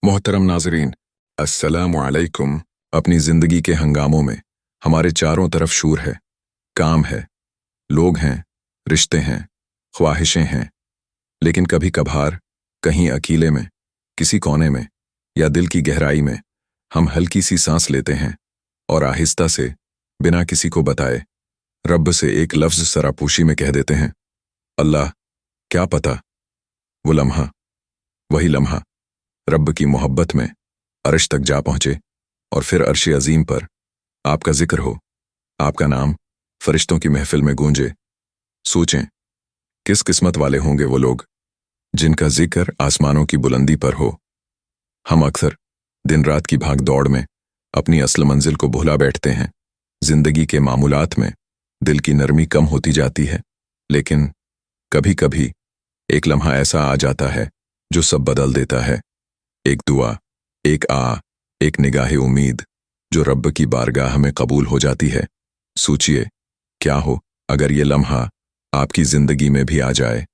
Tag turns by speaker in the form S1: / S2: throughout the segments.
S1: मोहतरम नाजरीन, अस्सलामु अलैकुम। अपनी ज़िंदगी के हंगामों में हमारे चारों तरफ शूर है, काम है, लोग हैं, रिश्ते हैं, ख्वाहिशें हैं। लेकिन कभी कभार कहीं अकेले में, किसी कोने में या दिल की गहराई में हम हल्की सी सांस लेते हैं और आहिस्ता से, बिना किसी को बताए, रब से एक लफ्ज़ सरापूशी में कह देते हैं, अल्लाह, क्या पता वो लम्हा, वही लम्हा रब की मोहब्बत में अर्श तक जा पहुंचे और फिर अर्श अजीम पर आपका जिक्र हो, आपका नाम फरिश्तों की महफिल में गूंजे। सोचें, किस किस्मत वाले होंगे वो लोग जिनका जिक्र आसमानों की बुलंदी पर हो। हम अक्सर दिन रात की भाग दौड़ में अपनी असल मंजिल को भुला बैठते हैं। जिंदगी के मामूलात में दिल की नरमी कम होती जाती है, लेकिन कभी कभी एक लम्हा ऐसा आ जाता है जो सब बदल देता है। एक दुआ, एक निगाहे उम्मीद जो रब की बारगाह में कबूल हो जाती है। सोचिए, क्या हो अगर ये लम्हा आपकी जिंदगी में भी आ जाए,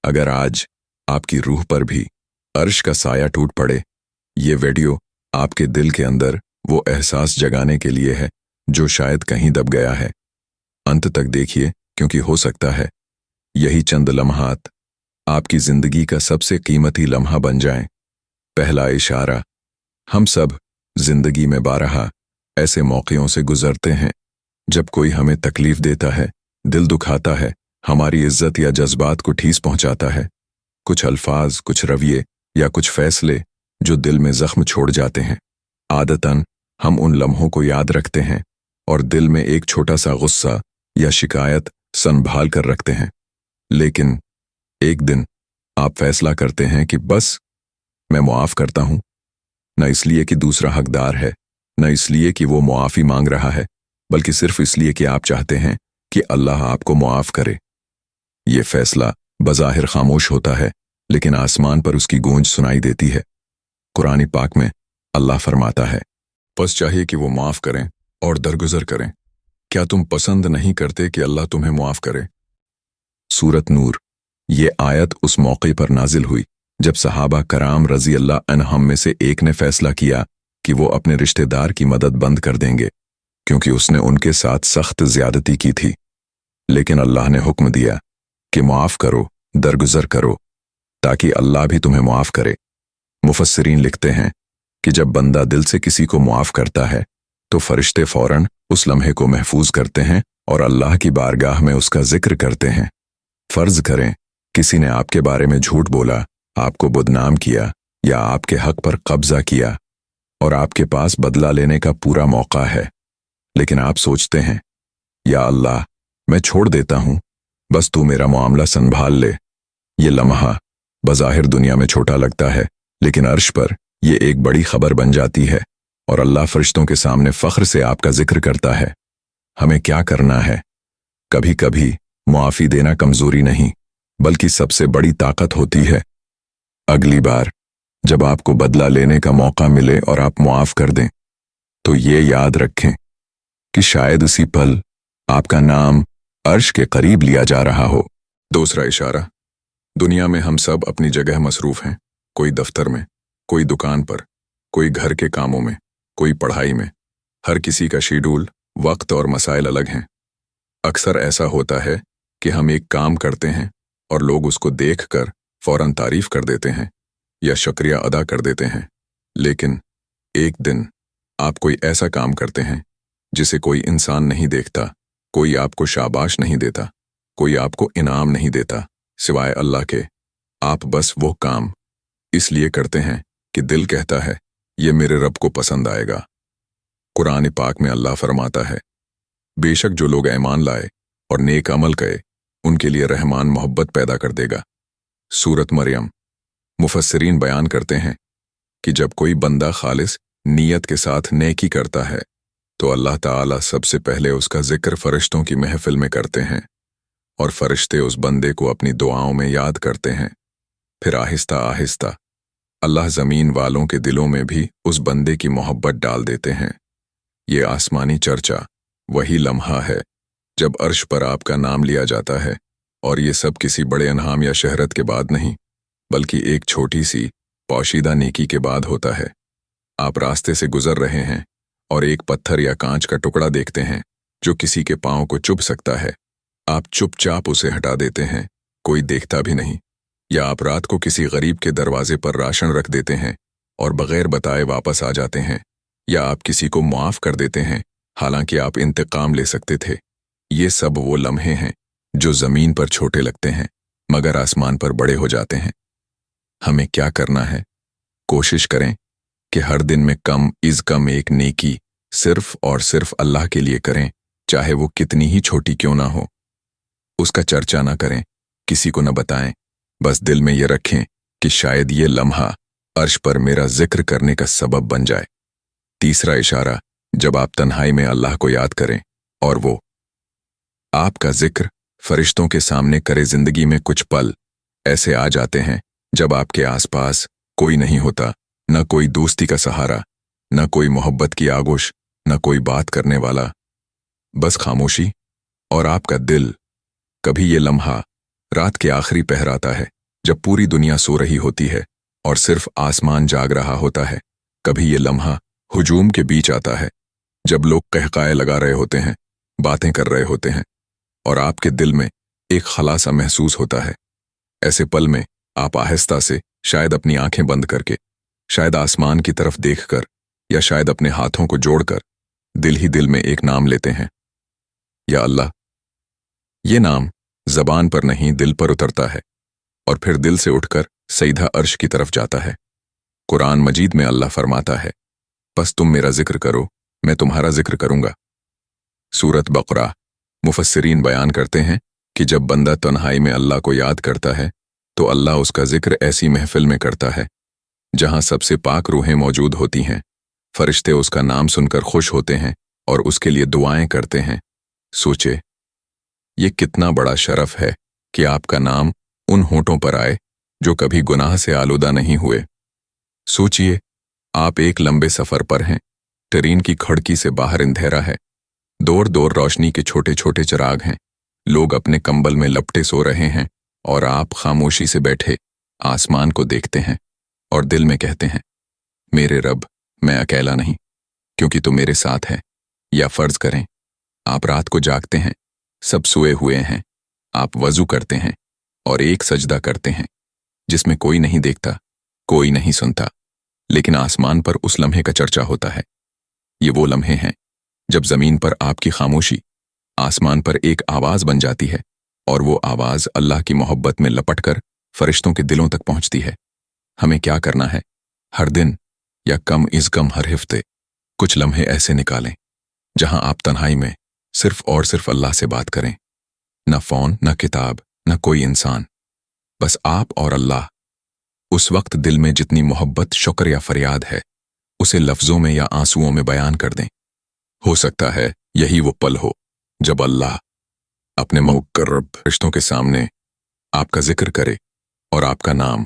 S1: अगर आज आपकी रूह पर भी अर्श का साया टूट पड़े। ये वीडियो आपके दिल के अंदर वो एहसास जगाने के लिए है जो शायद कहीं दब गया है। अंत तक देखिए, क्योंकि हो सकता है यही चंद लम्हात आपकी जिंदगी का सबसे कीमती लम्हा बन जाएं। पहला इशारा। हम सब जिंदगी में बारहा ऐसे मौक़ों से गुजरते हैं जब कोई हमें तकलीफ देता है, दिल दुखाता है, हमारी इज्जत या जज्बात को ठेस पहुंचाता है। कुछ अल्फाज, कुछ रवैये या कुछ फैसले जो दिल में जख्म छोड़ जाते हैं। आदतन हम उन लम्हों को याद रखते हैं और दिल में एक छोटा सा गुस्सा या शिकायत संभाल कर रखते हैं। लेकिन एक दिन आप फैसला करते हैं कि बस मैं मुआफ़ करता हूं, न इसलिए कि दूसरा हकदार है, न इसलिए कि वो मुआफ़ी मांग रहा है, बल्कि सिर्फ इसलिए कि आप चाहते हैं कि अल्लाह आपको मुआफ़ करे। ये फैसला बज़ाहिर खामोश होता है, लेकिन आसमान पर उसकी गूंज सुनाई देती है। कुरान पाक में अल्लाह फरमाता है, बस चाहिए कि वो माफ़ करें और दरगुजर करें। क्या तुम पसंद नहीं करते कि अल्लाह तुम्हें मुआफ़ करे? सूरत नूर। ये आयत उस मौके पर नाजिल हुई जब सहाबा कराम रज़ी अल्लाह अन्हुम में से एक ने फैसला किया कि वो अपने रिश्तेदार की मदद बंद कर देंगे, क्योंकि उसने उनके साथ सख्त ज्यादती की थी। लेकिन अल्लाह ने हुक्म दिया कि मुआफ़ करो, दरगुजर करो, ताकि अल्लाह भी तुम्हें मुआफ़ करे। मुफस्सिरीन लिखते हैं कि जब बंदा दिल से किसी को मुआफ़ करता है तो फरिश्ते फौरन उस लम्हे को महफूज करते हैं और अल्लाह की बारगाह में उसका जिक्र करते हैं। फ़र्ज़ करें किसी ने आपके बारे में झूठ बोला, आपको बदनाम किया या आपके हक पर कब्जा किया और आपके पास बदला लेने का पूरा मौका है, लेकिन आप सोचते हैं, या अल्लाह, मैं छोड़ देता हूं, बस तू मेरा मामला संभाल ले। ये लम्हा बज़ाहिर दुनिया में छोटा लगता है, लेकिन अर्श पर यह एक बड़ी खबर बन जाती है और अल्लाह फरिश्तों के सामने फ़ख्र से आपका जिक्र करता है। हमें क्या करना है? कभी कभी मुआफ़ी देना कमज़ोरी नहीं, बल्कि सबसे बड़ी ताकत होती है। अगली बार जब आपको बदला लेने का मौका मिले और आप मुआफ़ कर दें, तो ये याद रखें कि शायद उसी पल आपका नाम अर्श के करीब लिया जा रहा हो। दूसरा इशारा। दुनिया में हम सब अपनी जगह मसरूफ़ हैं, कोई दफ्तर में, कोई दुकान पर, कोई घर के कामों में, कोई पढ़ाई में। हर किसी का शेड्यूल, वक्त और मसाइल अलग हैं। अक्सर ऐसा होता है कि हम एक काम करते हैं और लोग उसको देखकर फौरन तारीफ कर देते हैं या शुक्रिया अदा कर देते हैं। लेकिन एक दिन आप कोई ऐसा काम करते हैं जिसे कोई इंसान नहीं देखता, कोई आपको शाबाश नहीं देता, कोई आपको इनाम नहीं देता, सिवाय अल्लाह के। आप बस वो काम इसलिए करते हैं कि दिल कहता है ये मेरे रब को पसंद आएगा। कुरान पाक में अल्लाह फरमाता है, बेशक जो लोग ईमान लाए और नेक अमल करे, उनके लिए रहमान मोहब्बत पैदा कर देगा। सूरत मरियम। मुफस्सिरीन बयान करते हैं कि जब कोई बंदा खालिस नीयत के साथ नेकी करता है तो अल्लाह ताला सबसे पहले उसका जिक्र फरिश्तों की महफिल में करते हैं और फरिश्ते उस बंदे को अपनी दुआओं में याद करते हैं। फिर आहिस्ता आहिस्ता अल्लाह ज़मीन वालों के दिलों में भी उस बंदे की मोहब्बत डाल देते हैं। ये आसमानी चर्चा वही लम्हा है जब अर्श पर आपका नाम लिया जाता है, और ये सब किसी बड़े इनाम या शहरत के बाद नहीं, बल्कि एक छोटी सी पोशीदा नेकी के बाद होता है। आप रास्ते से गुजर रहे हैं और एक पत्थर या कांच का टुकड़ा देखते हैं जो किसी के पांव को चुभ सकता है। आप चुपचाप उसे हटा देते हैं, कोई देखता भी नहीं। या आप रात को किसी गरीब के दरवाजे पर राशन रख देते हैं और बगैर बताए वापस आ जाते हैं। या आप किसी को माफ कर देते हैं, हालांकि आप इंतकाम ले सकते थे। ये सब वो लम्हे हैं जो जमीन पर छोटे लगते हैं मगर आसमान पर बड़े हो जाते हैं। हमें क्या करना है? कोशिश करें कि हर दिन में कम इज़ कम एक नेकी सिर्फ और सिर्फ अल्लाह के लिए करें, चाहे वो कितनी ही छोटी क्यों ना हो। उसका चर्चा ना करें, किसी को न बताएं, बस दिल में ये रखें कि शायद ये लम्हा अर्श पर मेरा जिक्र करने का सबब बन जाए। तीसरा इशारा, जब आप तन्हाई में अल्लाह को याद करें और वो आपका जिक्र फरिश्तों के सामने करे। जिंदगी में कुछ पल ऐसे आ जाते हैं जब आपके आसपास कोई नहीं होता, न कोई दोस्ती का सहारा, न कोई मोहब्बत की आगोश, न कोई बात करने वाला, बस खामोशी और आपका दिल। कभी ये लम्हा रात के आखिरी पहर आता है जब पूरी दुनिया सो रही होती है और सिर्फ आसमान जाग रहा होता है। कभी ये लम्हा हुजूम के बीच आता है जब लोग कहकाए लगा रहे होते हैं, बातें कर रहे होते हैं और आपके दिल में एक खलासा महसूस होता है। ऐसे पल में आप आहिस्ता से, शायद अपनी आंखें बंद करके, शायद आसमान की तरफ देखकर, या शायद अपने हाथों को जोड़कर दिल ही दिल में एक नाम लेते हैं, या अल्लाह। ये नाम जबान पर नहीं दिल पर उतरता है और फिर दिल से उठकर सीधा अर्श की तरफ जाता है। कुरान मजीद में अल्लाह फरमाता है, बस तुम मेरा जिक्र करो, मैं तुम्हारा जिक्र करूंगा। सूरत बकरा। मुफस्सिरीन बयान करते हैं कि जब बंदा तन्हाई में अल्लाह को याद करता है तो अल्लाह उसका जिक्र ऐसी महफिल में करता है जहां सबसे पाक रूहें मौजूद होती हैं। फरिश्ते उसका नाम सुनकर खुश होते हैं और उसके लिए दुआएं करते हैं। सोचे, ये कितना बड़ा शरफ है कि आपका नाम उन होठों पर आए जो कभी गुनाह से आलूदा नहीं हुए। सोचिए, आप एक लंबे सफर पर हैं, ट्रेन की खिड़की से बाहर अंधेरा है, दूर दूर रोशनी के छोटे छोटे चिराग हैं, लोग अपने कंबल में लपटे सो रहे हैं और आप खामोशी से बैठे आसमान को देखते हैं और दिल में कहते हैं, मेरे रब, मैं अकेला नहीं, क्योंकि तू मेरे साथ है। या फर्ज करें आप रात को जागते हैं, सब सोए हुए हैं, आप वजू करते हैं और एक सजदा करते हैं जिसमें कोई नहीं देखता, कोई नहीं सुनता, लेकिन आसमान पर उस लम्हे का चर्चा होता है। ये वो लम्हे हैं जब जमीन पर आपकी खामोशी आसमान पर एक आवाज बन जाती है और वो आवाज अल्लाह की मोहब्बत में लपटकर फरिश्तों के दिलों तक पहुंचती है। हमें क्या करना है? हर दिन या कम इज़ कम हर हफ्ते कुछ लम्हे ऐसे निकालें जहां आप तन्हाई में सिर्फ और सिर्फ अल्लाह से बात करें। न फोन, न किताब, न कोई इंसान, बस आप और अल्लाह। उस वक्त दिल में जितनी मोहब्बत, शुक्र या फरियाद है, उसे लफ्जों में या आंसुओं में बयान कर दें। हो सकता है यही वो पल हो जब अल्लाह अपने मुकर्रब फरिश्तों के सामने आपका जिक्र करे और आपका नाम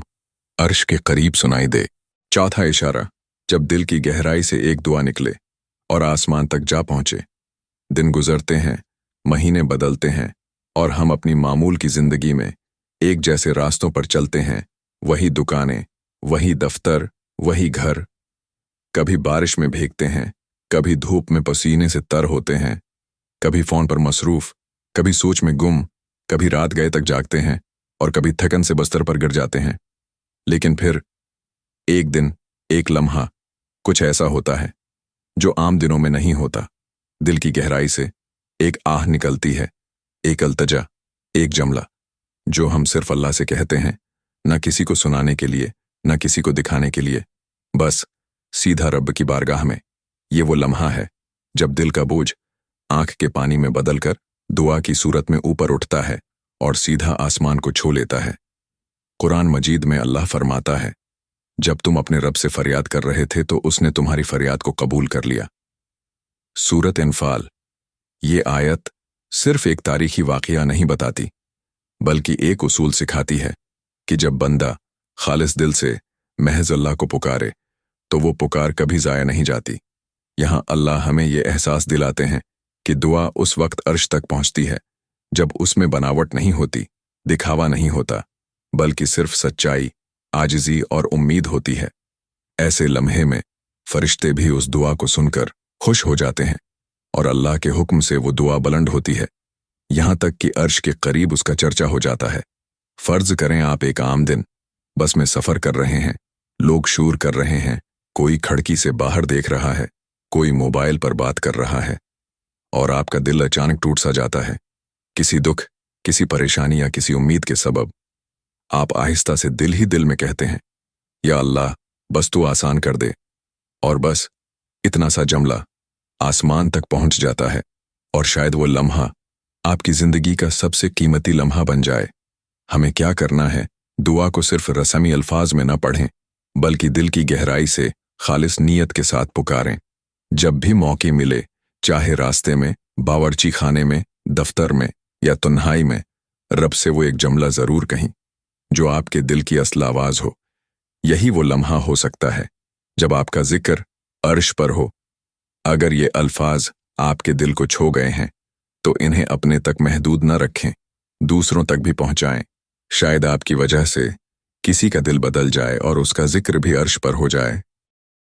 S1: अर्श के करीब सुनाई दे। चौथा इशारा, जब दिल की गहराई से एक दुआ निकले और आसमान तक जा पहुंचे। दिन गुजरते हैं, महीने बदलते हैं और हम अपनी मामूल की जिंदगी में एक जैसे रास्तों पर चलते हैं। वही दुकानें, वही दफ्तर, वही घर। कभी बारिश में भीगते हैं, कभी धूप में पसीने से तर होते हैं, कभी फोन पर मसरूफ, कभी सोच में गुम, कभी रात गए तक जागते हैं और कभी थकन से बस्तर पर गिर जाते हैं। लेकिन फिर एक दिन, एक लम्हा कुछ ऐसा होता है जो आम दिनों में नहीं होता। दिल की गहराई से एक आह निकलती है, एक अल्तजा, एक जमला, जो हम सिर्फ अल्लाह से कहते हैं, न किसी को सुनाने के लिए, न किसी को दिखाने के लिए, बस सीधा रब की बारगाह में। ये वो लम्हा है जब दिल का बोझ आंख के पानी में बदलकर दुआ की सूरत में ऊपर उठता है और सीधा आसमान को छू लेता है। कुरान मजीद में अल्लाह फरमाता है, जब तुम अपने रब से फरियाद कर रहे थे तो उसने तुम्हारी फरियाद को कबूल कर लिया। सूरत इन्फाल। ये आयत सिर्फ एक तारीखी वाक़या नहीं बताती, बल्कि एक उसूल सिखाती है कि जब बंदा खालिस दिल से महज अल्लाह को पुकारे तो वो पुकार कभी ज़ाया नहीं जाती। यहाँ अल्लाह हमें ये एहसास दिलाते हैं कि दुआ उस वक्त अर्श तक पहुँचती है जब उसमें बनावट नहीं होती, दिखावा नहीं होता, बल्कि सिर्फ सच्चाई, आजिज़ी और उम्मीद होती है। ऐसे लम्हे में फरिश्ते भी उस दुआ को सुनकर खुश हो जाते हैं और अल्लाह के हुक्म से वो दुआ बुलंद होती है, यहाँ तक कि अर्श के करीब उसका चर्चा हो जाता है। फर्ज करें आप एक आम दिन बस में सफ़र कर रहे हैं, लोग शूर कर रहे हैं, कोई खिड़की से बाहर देख रहा है, कोई मोबाइल पर बात कर रहा है, और आपका दिल अचानक टूट सा जाता है। किसी दुख, किसी परेशानी या किसी उम्मीद के सबब आप आहिस्ता से दिल ही दिल में कहते हैं, या अल्लाह बस तू आसान कर दे। और बस इतना सा जुमला आसमान तक पहुंच जाता है और शायद वो लम्हा आपकी ज़िंदगी का सबसे कीमती लम्हा बन जाए। हमें क्या करना है? दुआ को सिर्फ रस्मी अल्फाज में न पढ़ें, बल्कि दिल की गहराई से खालिस नीयत के साथ पुकारें। जब भी मौके मिले, चाहे रास्ते में, बावर्ची खाने में, दफ्तर में या तन्हाई में, रब से वो एक जुमला ज़रूर कहीं जो आपके दिल की असल आवाज़ हो। यही वो लम्हा हो सकता है जब आपका जिक्र अर्श पर हो। अगर ये अल्फाज आपके दिल को छू गए हैं तो इन्हें अपने तक महदूद न रखें, दूसरों तक भी पहुंचाएं। शायद आपकी वजह से किसी का दिल बदल जाए और उसका जिक्र भी अर्श पर हो जाए।